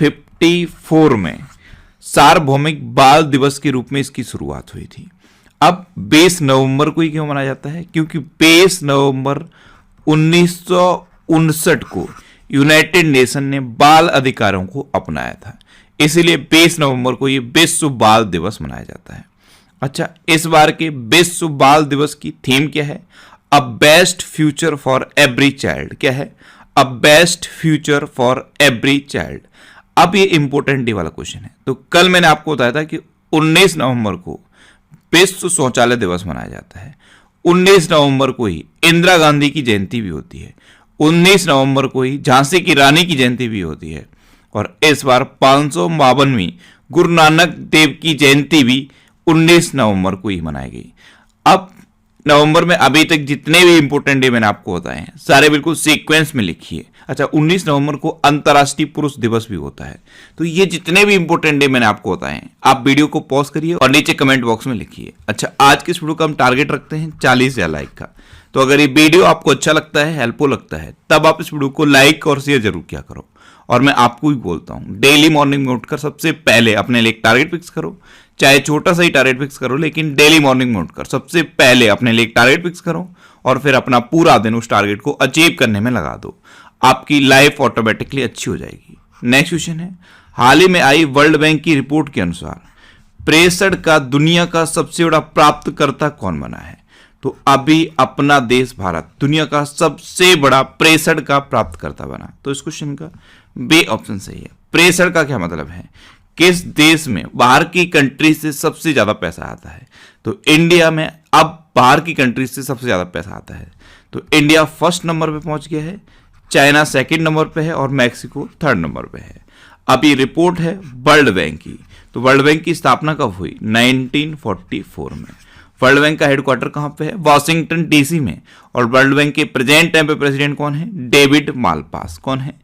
1954 में सार्वभौमिक बाल दिवस के रूप में इसकी शुरुआत हुई थी। अब 20 नवंबर को ही क्यों मनाया जाता है? क्योंकि 20 नवंबर 1959 को यूनाइटेड नेशन ने बाल अधिकारों को अपनाया था, इसीलिए 20 नवंबर को ये विश्व बाल दिवस मनाया जाता है। अच्छा, इस बार के विश्व बाल दिवस की थीम क्या है? A best future for every child. क्या है? A best future for every child. अब ये इंपॉर्टेंट वाला क्वेश्चन है। तो कल मैंने आपको बताया था कि 19 नवंबर को विश्व शौचालय दिवस मनाया जाता है। 19 नवंबर को ही इंदिरा गांधी की जयंती भी होती है। 19 नवंबर को ही झांसी की रानी की जयंती भी होती है। और इस बार 552वीं गुरु नानक देव की जयंती भी 19 नवंबर को ही मनाई गई। अब नवंबर में अभी तक जितने भी इंपॉर्टेंट डे मैंने आपको बताए हैं सारे बिल्कुल सीक्वेंस में लिखिए। अच्छा, 19 नवंबर को अंतर्राष्ट्रीय पुरुष दिवस भी होता है। तो ये जितने भी इंपॉर्टेंट डे मैंने आपको बताए हैं, आप वीडियो को पॉज करिए और नीचे कमेंट बॉक्स में लिखिए। अच्छा, आज के इस वीडियो का हम टारगेट रखते हैं 40,000 लाइक का। तो अगर ये वीडियो आपको अच्छा लगता है, हेल्पफुल लगता है, तब आप इस वीडियो को लाइक और शेयर जरूर किया करो। और मैं आपको भी बोलता हूं, डेली मॉर्निंग में उठकर सबसे पहले अपने लिए एक टारगेट फिक्स करो। चाहे छोटा सा ही टारगेट फिक्स करो, लेकिन डेली मॉर्निंग में उठकर सबसे पहले अपने लिए एक टारगेट फिक्स करो और फिर अपना पूरा दिन उस टारगेट को अचीव करने में लगा दो। आपकी लाइफ ऑटोमेटिकली अच्छी हो जाएगी। नेक्स्ट क्वेश्चन है, हाल ही में आई वर्ल्ड बैंक की रिपोर्ट के अनुसार प्रेषण का दुनिया का सबसे बड़ा प्राप्तकर्ता कौन बना है? तो अभी अपना देश भारत दुनिया का सबसे बड़ा प्रेषण का प्राप्तकर्ता बना। तो इस क्वेश्चन का बी ऑप्शन सही है। प्रेषण का क्या मतलब है? किस देश में बाहर की कंट्री से सबसे ज्यादा पैसा आता है? तो इंडिया में अब बाहर की कंट्री से सबसे ज्यादा पैसा आता है। तो इंडिया फर्स्ट नंबर पे पहुंच गया है, चाइना सेकंड नंबर पे है और मैक्सिको थर्ड नंबर पे है। अब ये रिपोर्ट है वर्ल्ड बैंक की। तो वर्ल्ड बैंक की स्थापना कब हुई? 1944 में। वर्ल्ड बैंक का हेडक्वार्टर कहां पे है? वॉशिंगटन डीसी में। और वर्ल्ड बैंक के प्रेजेंट टाइम पे प्रेसिडेंट कौन है? David Malpass. कौन है?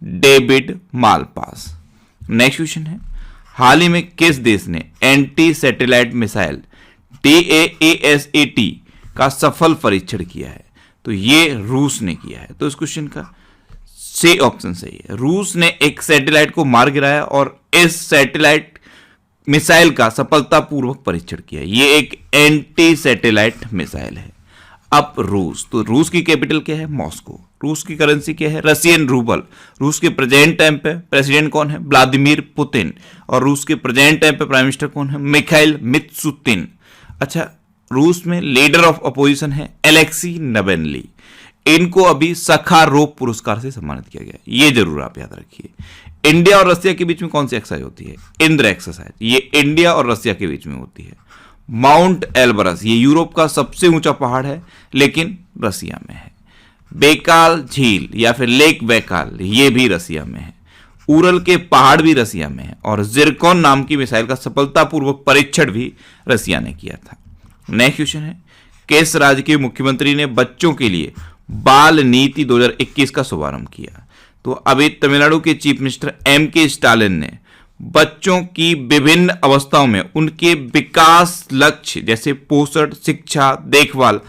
David Malpass. नेक्स्ट क्वेश्चन है, हाल ही में किस देश ने एंटी सैटेलाइट मिसाइल DAASAT का सफल परीक्षण किया है? तो ये रूस ने किया है। तो इस क्वेश्चन का सी ऑप्शन सही है। रूस ने एक सैटेलाइट को मार गिराया और इस सैटेलाइट मिसाइल का सफलतापूर्वक परीक्षण किया। ये एक एंटी सैटेलाइट मिसाइल है। अब रूस, तो रूस की कैपिटल क्या है? मॉस्को। रूस की करेंसी क्या है? Russian rouble. रूस के प्रेजेंट टाइम पे प्रेसिडेंट कौन है? Vladimir Putin. और रूस के प्रेजेंट टाइम पे प्राइम मिनिस्टर कौन है? मिखाइल मित्सुतिन। अच्छा, रूस में लीडर ऑफ अपोजिशन है एलेक्सी नवेल्नी। इनको अभी सखारोव पुरस्कार से सम्मानित किया गया। ये जरूर आप याद रखिए। इंडिया और रशिया के बीच में कौन सी एक्सरसाइज होती है? इंद्र एक्सरसाइज। ये इंडिया और रशिया के बीच में होती है। माउंट एल्बरस, ये यूरोप का सबसे ऊंचा पहाड़ है लेकिन रसिया में है। बेकाल झील या फिर लेक बैकाल, ये भी रसिया में है। उरल के पहाड़ भी रसिया में है। और जिरकॉन नाम की मिसाइल का सफलतापूर्वक परीक्षण भी रसिया ने किया था। नेक्स्ट क्वेश्चन है, किस राज्य के मुख्यमंत्री ने बच्चों के लिए बाल नीति 2021 का शुभारंभ किया? तो अभी तमिलनाडु के चीफ मिनिस्टर M.K. स्टालिन ने बच्चों की विभिन्न अवस्थाओं में उनके विकास लक्ष्य जैसे पोषण, शिक्षा, देखभाल,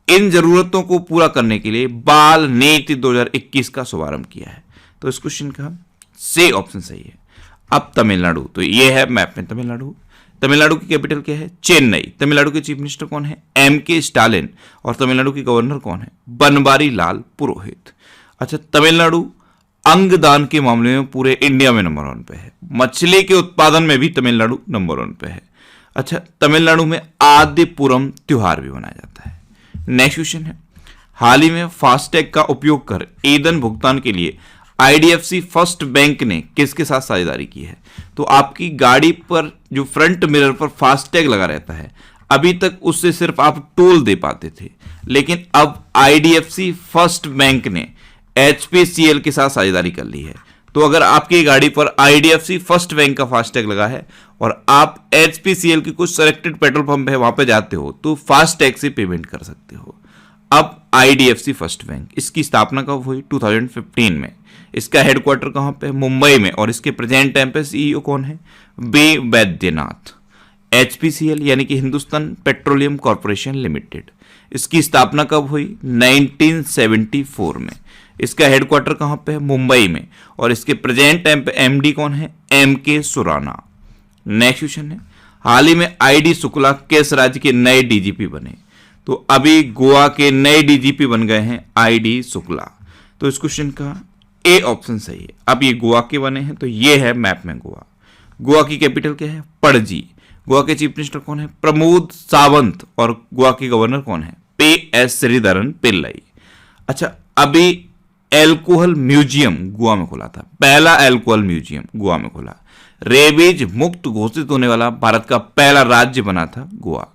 इन जरूरतों को पूरा करने के लिए बाल नीति 2021 का शुभारंभ किया है। तो इस क्वेश्चन का सी ऑप्शन सही है। अब तमिलनाडु, तो ये है मैप में तमिलनाडु। तमिलनाडु की कैपिटल क्या है? चेन्नई। तमिलनाडु के चीफ मिनिस्टर कौन है? M.K. स्टालिन। और तमिलनाडु के गवर्नर कौन है? बनवारी लाल पुरोहित। अच्छा, तमिलनाडु अंगदान के मामले में पूरे इंडिया में नंबर 1 पे है। मछली के उत्पादन में भी तमिलनाडु नंबर 1 पे है। अच्छा, तमिलनाडु में आदिपुरम त्योहार भी मनाया जाता है। नेक्स्ट क्वेश्चन है, हाल ही में फास्टैग का उपयोग कर ईंधन भुगतान के लिए IDFC फर्स्ट बैंक ने किसके साथ साझेदारी की है? तो आपकी गाड़ी पर जो फ्रंट मिरर पर फास्टैग लगा रहता है, अभी तक उससे सिर्फ आप टोल दे पाते थे, लेकिन अब IDFC फर्स्ट बैंक ने HPCL के साथ साझेदारी कर ली है। तो अगर आपकी गाड़ी पर IDFC फर्स्ट बैंक का फास्टैग लगा है और आप HPCL के कुछ सेलेक्टेड पेट्रोल पंप है वहां पे जाते हो तो फास्टैग से पेमेंट कर सकते हो। अब IDFC फर्स्ट बैंक, इसकी स्थापना कब हुई? 2015 में। इसका हेडक्वार्टर कहां पे? मुंबई में। और इसके प्रेजेंट टाइम पे CEO कौन है? B वैद्यनाथ। HPCL यानी कि हिंदुस्तान पेट्रोलियम कॉरपोरेशन लिमिटेड। इसकी स्थापना कब हुई? 1974 में। इसका हेडक्वार्टर कहाँ पे है? मुंबई में। और इसके प्रेजेंट टाइम पे MD कौन है? MK सुराना। नेक्स्ट क्वेश्चन है, हाल ही में ID शुक्ला किस राज्य के नए DGP बने? तो अभी गोवा के नए DGP बन गए हैं ID शुक्ला। तो इस क्वेश्चन का ए ऑप्शन सही है। अब ये गोवा के बने हैं, तो ये है मैप में गोवा। गोवा की कैपिटल क्या है? पणजी। गोवा के चीफ मिनिस्टर कौन है? प्रमोद सावंत। और गोवा के गवर्नर कौन है? PS श्रीधरन पिल्लाई। अच्छा, अभी एल्कोहल म्यूजियम गोवा में खुला था, पहला एल्कोहल म्यूजियम गोवा में खुला। रेबीज मुक्त घोषित होने वाला भारत का पहला राज्य बना था गोवा।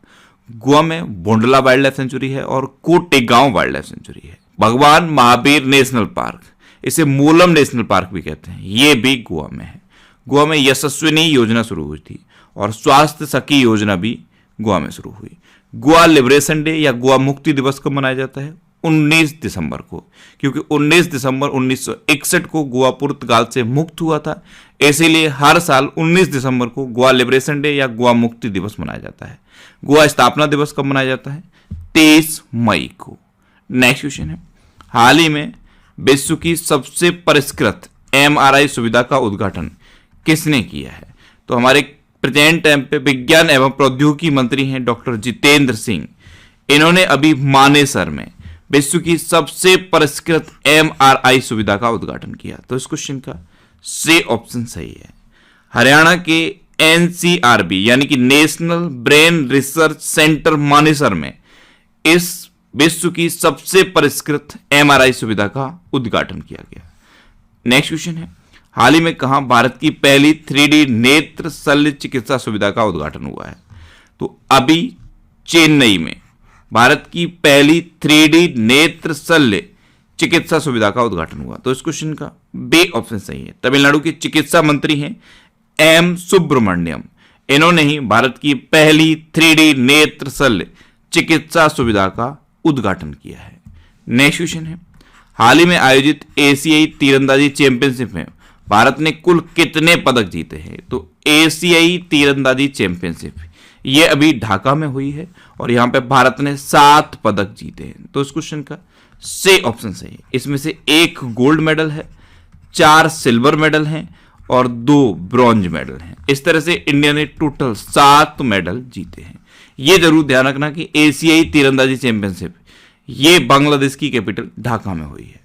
गोवा में बोंडला वाइल्ड लाइफ सेंचुरी है और कोटेगांव वाइल्ड लाइफ सेंचुरी है। भगवान महावीर नेशनल पार्क, इसे मूलम नेशनल पार्क भी कहते हैं, ये भी गोवा में है। गोवा में यशस्विनी योजना शुरू हुई थी और स्वास्थ्य सखी योजना भी गोवा में शुरू हुई। गोवा लिबरेशन डे या गोवा मुक्ति दिवस कब मनाया जाता है? 19 दिसंबर को, क्योंकि 19 दिसंबर 1961 को गोवा पुर्तगाल से मुक्त हुआ था, इसीलिए हर साल 19 दिसंबर को गोवा लिबरेशन डे या गोवा मुक्ति दिवस मनाया जाता है। गोवा स्थापना दिवस कब मनाया जाता है? 23 मई को। नेक्स्ट क्वेश्चन है, हाल ही में विश्व की सबसे परिष्कृत MRI सुविधा का उद्घाटन किसने किया है? तो हमारे प्रेजेंट टाइम पे विज्ञान एवं प्रौद्योगिकी मंत्री हैं डॉक्टर जितेंद्र सिंह। इन्होंने अभी मानेसर में विश्व की सबसे परिष्कृत MRI सुविधा का उद्घाटन किया। तो इस क्वेश्चन का सी ऑप्शन सही है। हरियाणा के NCRB यानी कि national brain research centre Manesar में इस विश्व की सबसे परिष्कृत MRI सुविधा का उद्घाटन किया गया। नेक्स्ट क्वेश्चन है, हाल ही में कहां भारत की पहली 3D नेत्र शल्य चिकित्सा सुविधा का उद्घाटन हुआ है? तो अभी चेन्नई में भारत की पहली 3D नेत्र शल्य चिकित्सा सुविधा का उद्घाटन हुआ। तो इस क्वेश्चन का बी ऑप्शन सही है। तमिलनाडु के चिकित्सा मंत्री हैं M सुब्रमण्यम। इन्होंने ही भारत की पहली 3D नेत्र शल्य चिकित्सा सुविधा का उद्घाटन किया है। नेक्स्ट क्वेश्चन है, हाल ही में आयोजित एशियाई तीरंदाजी चैंपियनशिप में भारत ने कुल कितने पदक जीते हैं? तो एशियाई तीरंदाजी चैंपियनशिप ये अभी ढाका में हुई है और यहां पे भारत ने 7 पदक जीते हैं। तो इस क्वेश्चन का सी ऑप्शन सही है। इसमें से 1 गोल्ड मेडल है, 4 सिल्वर मेडल हैं और 2 ब्रॉन्ज मेडल हैं। इस तरह से इंडिया ने टोटल 7 मेडल जीते हैं। ये जरूर ध्यान रखना कि एशियाई तीरंदाजी चैंपियनशिप ये बांग्लादेश की कैपिटल ढाका में हुई है।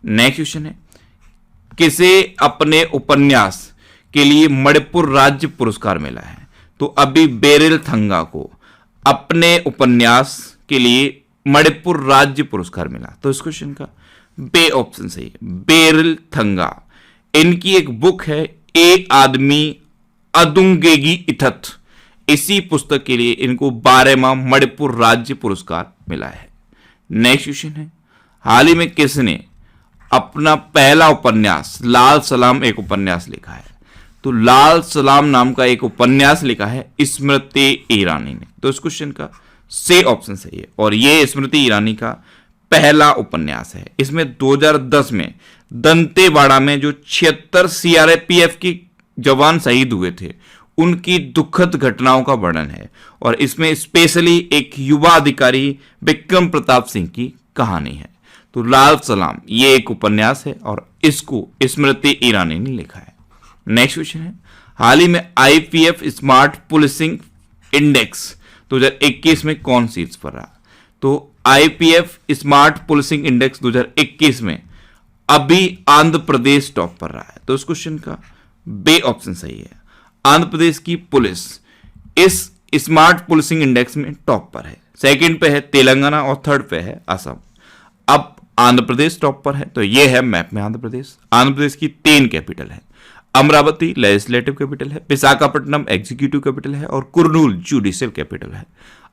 नेक्स्ट क्वेश्चन है, किसे अपने उपन्यास के लिए मणिपुर राज्य पुरस्कार मिला है? तो अभी बेरिल थंगा को अपने उपन्यास के लिए मणिपुर राज्य पुरस्कार मिला। तो इस क्वेश्चन का बे ऑप्शन सही है, बेरिल थंगा। इनकी एक बुक है एक आदमी अदुंगेगी इथत, इसी पुस्तक के लिए इनको 12वां मणिपुर राज्य पुरस्कार मिला है। नेक्स्ट क्वेश्चन है, हाल ही में किसने अपना पहला उपन्यास लाल सलाम एक उपन्यास लिखा है? तो लाल सलाम नाम का एक उपन्यास लिखा है स्मृति ईरानी ने। तो इस क्वेश्चन का सी ऑप्शन सही है और ये स्मृति ईरानी का पहला उपन्यास है। इसमें 2010 में दंतेवाड़ा में जो 76 CRPF के जवान शहीद हुए थे उनकी दुखद घटनाओं का वर्णन है और इसमें स्पेशली एक युवा अधिकारी विक्रम प्रताप सिंह की कहानी है। तो लाल सलाम ये एक उपन्यास है और इसको स्मृति ईरानी ने लिखा है। नेक्स्ट क्वेश्चन है, हाल ही में IPF स्मार्ट पुलिसिंग इंडेक्स 2021 में कौन शीर्ष पर रहा? तो IPF स्मार्ट पुलिसिंग इंडेक्स 2021 में अभी आंध्र प्रदेश टॉप पर रहा है। तो इस क्वेश्चन का बे ऑप्शन सही है। आंध्र प्रदेश की पुलिस इस स्मार्ट पुलिसिंग इंडेक्स में टॉप पर है। सेकंड पे है तेलंगाना और थर्ड पे है असम। अब आंध्र प्रदेश टॉप पर है, तो ये है मैप में आंध्र प्रदेश। आंध्र प्रदेश की 3 कैपिटल है, अमरावती लेजिस्लेटिव कैपिटल है, विशाखापट्टनम एग्जीक्यूटिव कैपिटल है और कुर्नूल जुडिशियल कैपिटल है।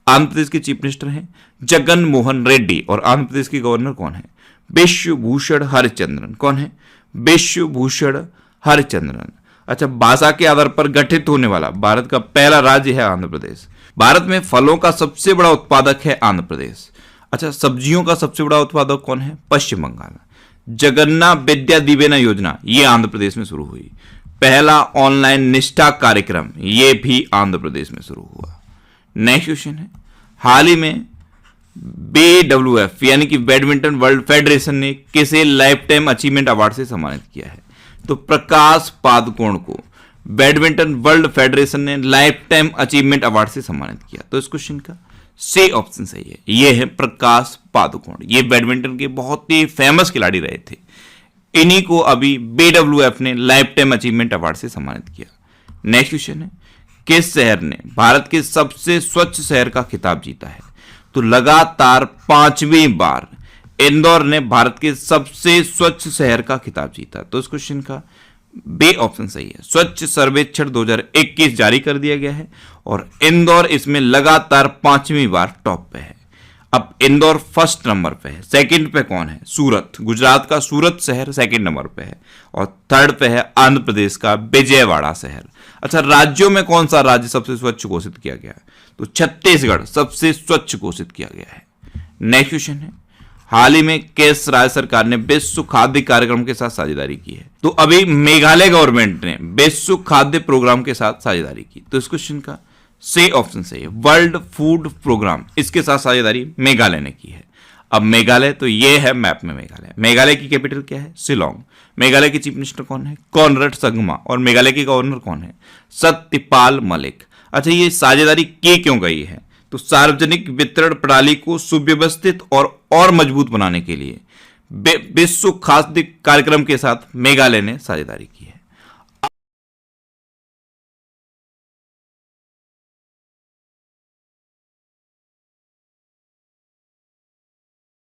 आंध्र प्रदेश के चीफ मिनिस्टर हैं जगन मोहन रेड्डी और आंध्र प्रदेश के गवर्नर कौन है? विश्वभूषण हरिचंद्रन। कौन है? विश्वभूषण हरिचंद्रन। अच्छा, भाषा के आधार पर गठित होने वाला भारत का पहला राज्य है आंध्र प्रदेश। भारत में फलों का सबसे बड़ा उत्पादक है आंध्र प्रदेश। अच्छा, सब्जियों का सबसे बड़ा उत्पादक कौन है? पश्चिम बंगाल। जगन्नाथ विद्या दिवेना योजना ये आंध्र प्रदेश में शुरू हुई। पहला ऑनलाइन निष्ठा कार्यक्रम, ये भी आंध्र प्रदेश में शुरू हुआ। नेक्स्ट क्वेश्चन है, हाल ही में BWF यानी कि बैडमिंटन वर्ल्ड फेडरेशन ने किसे लाइफ टाइम अचीवमेंट अवार्ड से सम्मानित किया है? तो प्रकाश पादुकोण को बैडमिंटन वर्ल्ड फेडरेशन ने लाइफ टाइम अचीवमेंट अवार्ड से सम्मानित किया। तो इस क्वेश्चन का सी ऑप्शन सही है, ये है प्रकाश पादुकोण। ये बैडमिंटन के बहुत ही फेमस खिलाड़ी रहे थे, इन्हीं को अभी BWF ने लाइफ टाइम अचीवमेंट अवार्ड से सम्मानित किया। नेक्स्ट क्वेश्चन है, किस शहर ने भारत के सबसे स्वच्छ शहर का खिताब जीता है? तो लगातार 5वीं बार इंदौर ने भारत के सबसे स्वच्छ शहर का खिताब जीता। तो इस क्वेश्चन का बी ऑप्शन सही है। स्वच्छ सर्वेक्षण 2021 जारी कर दिया गया है और इंदौर इसमें लगातार 5वीं बार टॉप पे है। अब इंदौर फर्स्ट नंबर पे है, सेकंड पे कौन है? सूरत, गुजरात का सूरत शहर सेकंड नंबर पे है और थर्ड पे है आंध्र प्रदेश का विजयवाड़ा शहर। अच्छा, राज्यों में कौन सा राज्य सबसे स्वच्छ घोषित किया गया है? तो छत्तीसगढ़ सबसे स्वच्छ घोषित किया गया है। नेक्स्ट क्वेश्चन है, हाल ही में किस राज्य सरकार ने विश्व खाद्य कार्यक्रम के साथ साझेदारी की है? तो अभी मेघालय गवर्नमेंट ने विश्व खाद्य प्रोग्राम के साथ साझेदारी की। तो इस क्वेश्चन का सी ऑप्शन सही है, वर्ल्ड फूड प्रोग्राम, इसके साथ साझेदारी मेघालय ने की है। अब मेघालय, तो ये है मैप में मेघालय। मेघालय की कैपिटल क्या है? शिलोंग। मेघालय के चीफ मिनिस्टर कौन है? कॉनरेड संगमा। और मेघालय के गवर्नर कौन है? सत्यपाल मलिक। अच्छा, ये साझेदारी की क्यों गई है? तो सार्वजनिक वितरण प्रणाली को सुव्यवस्थित और मजबूत बनाने के लिए विश्व खाद्य कार्यक्रम के साथ मेघालय ने साझेदारी की है।